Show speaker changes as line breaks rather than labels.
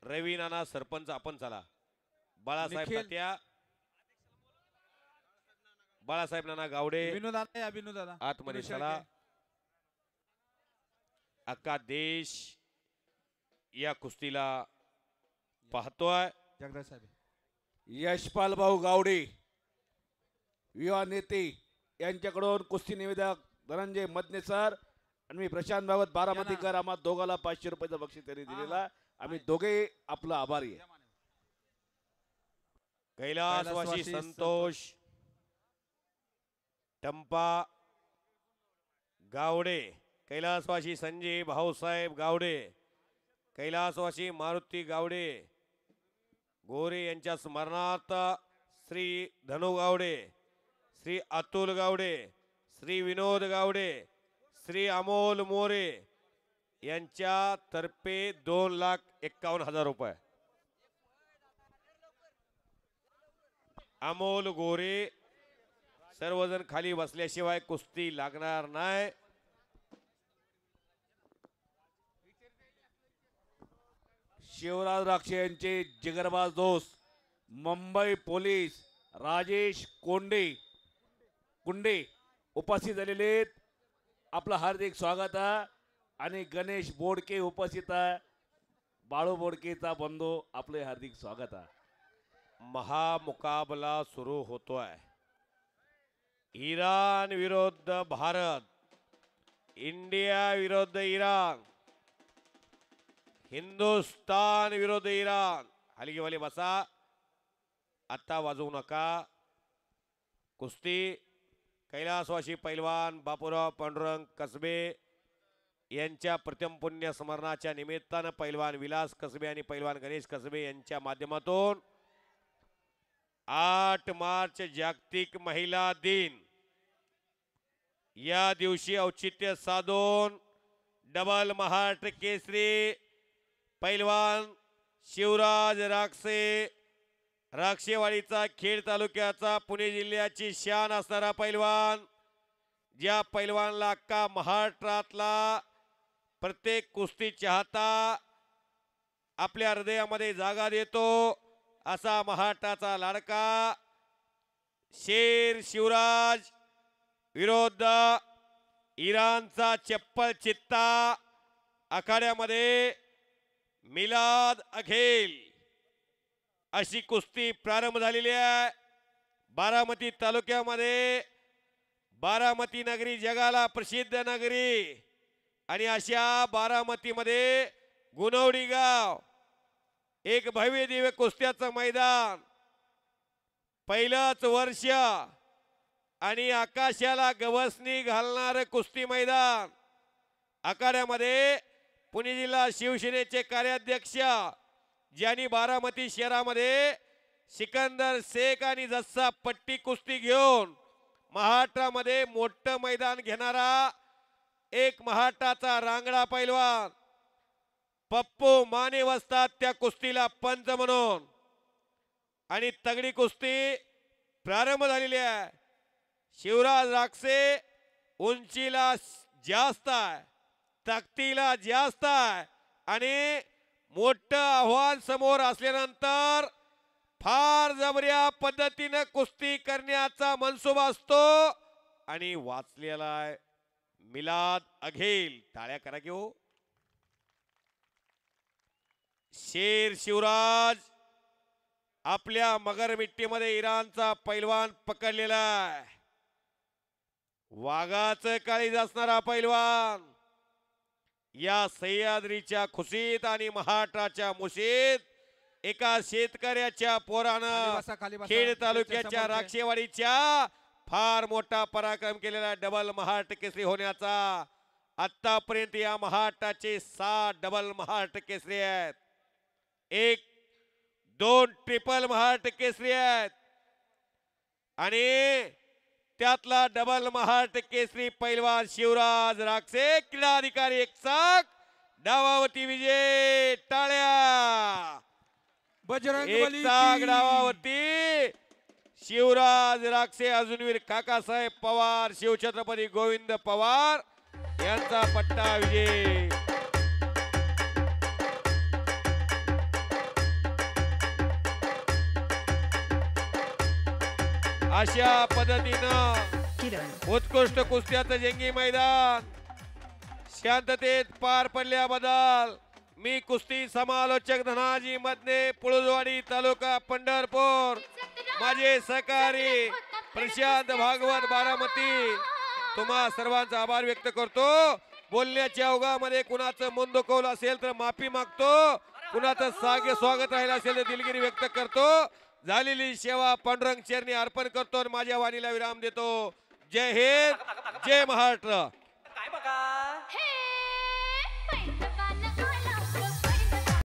रवी नाना सरपंच आपण चला. बाळासाहेब तात्या, बाळासाहेब नाना गावडे,
विनोद दादा
आतमध्ये चला. अख्खा देश या कुस्तीला पाहतोय.
जगदाळ साहेब,
यशपाल भाऊ गावडे युवा नेते यांच्याकडून कुस्ती निवेदक धनंजय मदने सर आणि मी प्रशांत भागवत बारामतीकर, आम्हा दोघाला 500 रुपयाचं बक्षीस त्यांनी दिलेला. आम्ही दोघे आपला आभारी आहे.
कैलासवासी संतोष टंपा गावडे, कैलासवासी संजय भाऊसाहेब गावडे, कैलासवासी मारुती गावडे गोरे यांच्या स्मरणार्थ श्री धनु गावडे, श्री अतुल गावडे, श्री विनोद गावडे, श्री अमोल मोरे यांच्या तर्फे 2,51,000 रुपये. अमोल गोरे, सर्वजण खाली बसल्याशिवाय कुस्ती लागणार नाही.
शिवराज राक्षे यांचे जिगरबाज दोस्त मुंबई पोलीस राजेश कुंडे उपस्थित झालेले आहेत. आपलं हार्दिक स्वागत आहे. आणि गणेश बोडके उपस्थित आहे. बाळू बोडकेचा बंधू, आपले हार्दिक स्वागत आहे.
महामुकाबला सुरू होतोय. इराण विरुद्ध भारत, इंडिया विरुद्ध इराण, हिंदुस्तान विरुद्ध इराण. हलगीवाले बसा, आत्ता वाजवू नका. कुस्ती कैलासवासी पैलवान बापूराव पांडुरंग कसबे यांच्या प्रथम पुण्य स्मरणाच्या निमित्तानं पैलवान विलास कसबे आणि पैलवान गणेश कसबे यांच्या माध्यमातून 8 मार्च जागतिक महिला दिन या दिवशी औचित्य साधून डबल महाराष्ट्र केसरी पैलवान शिवराज राक्षेवाडीचा, खेड तालुक्याचा, पुणे जिल्ह्याची शान असणारा पैलवान, ज्या पैलवानला अख्खा महाराष्ट्रातला प्रत्येक कुस्ती चाहता आपल्या हृदयामध्ये जागा देतो, असा महाराष्ट्राचा लाडका शेर शिवराज विरुद्ध इराणचा चप्पल चित्ता आखाड्यामध्ये मिलाद अखेल अशी कुस्ती प्रारंभ झालेली आहे. बारामती तालुक्यामध्ये, बारामती नगरी जगाला प्रसिद्ध नगरी, आणि अशा बारामतीमध्ये गुणवडी गाव, एक भव्य दिव्य कुस्त्याचं मैदान, पहिलंच वर्ष आणि आकाशाला गवसणी घालणारं कुस्ती मैदान. आखाड्यामध्ये पुणे जिल्हा शिवसेनेचे कार्याध्यक्ष ज्यांनी बारामती शहरामध्ये सिकंदर शेख आणि जस्सा पट्टी कुस्ती घेऊन महाराष्ट्रामध्ये मोठं मैदान घेणारा एक महाराष्ट्राचा रांगडा पैलवान पप्पू माने बसतात त्या कुस्तीला पंच म्हणून. आणि तगडी कुस्ती प्रारंभ झालेली आहे. शिवराज राक्षे उंचीला जास्त आहे, ताकदीला जास्त आहे, आणि मोठं आव्हान समोर असल्यानंतर फार जबऱ्या पद्धतीने कुस्ती करण्याचा मनसुबा असतो. आणि वाचलेला आहे मिलाद अघेल. टाळ्या करा की हो. शेर शिवराज आपल्या मगरमिट्टीमध्ये इराणचा पैलवान पकडलेला आहे. वाघाचं काळीज असणारा पैलवान या सह्याद्रीच्या खुशीत आणि महाराष्ट्राच्या मुशीत एका शेतकऱ्याच्या पोरानं खेड तालुक्याच्या राक्षेवाडीच्या फार मोठा पराक्रम केलेला डबल महाराष्ट्र केसरी होण्याचा. आतापर्यंत या महाराष्ट्राचे 7 डबल महाराष्ट्र केसरी आहेत, 1-2 ट्रिपल महाराष्ट्र केसरी आहेत, आणि त्यातला डबल महाराष्ट्र केसरी पैलवान शिवराज राक्षे क्रीडा अधिकारी एकसाक डावावती विजय. टाळ्या. एकसाक डावावती शिवराज राक्षे, अजूनवीर काकासाहेब पवार, शिवछत्रपती गोविंद पवार यांचा पट्टा विजय. अशा पद्धतीनं उत्कृष्ट कुस्त्याचं जंगी मैदान शांततेत पार पडल्याबद्दल मी कुस्ती समालोचक धनाजी मदने पुळजवाडी तालुका पंढरपूर माझे सहकारी प्रशांत भागवत बारामती तुम्हा सर्वांचा आभार व्यक्त करतो. बोलण्याच्या ओघामध्ये कुणाचं मन दुखवलं असेल तर माफी मागतो, कुणाचं स्वागत राहिलं असेल तर दिलगिरी व्यक्त करतो. झालेली सेवा पांडुरंग चरणी अर्पण करतो आणि माझ्या वाणीला विराम देतो. जय हिंद, जय महाराष्ट्र.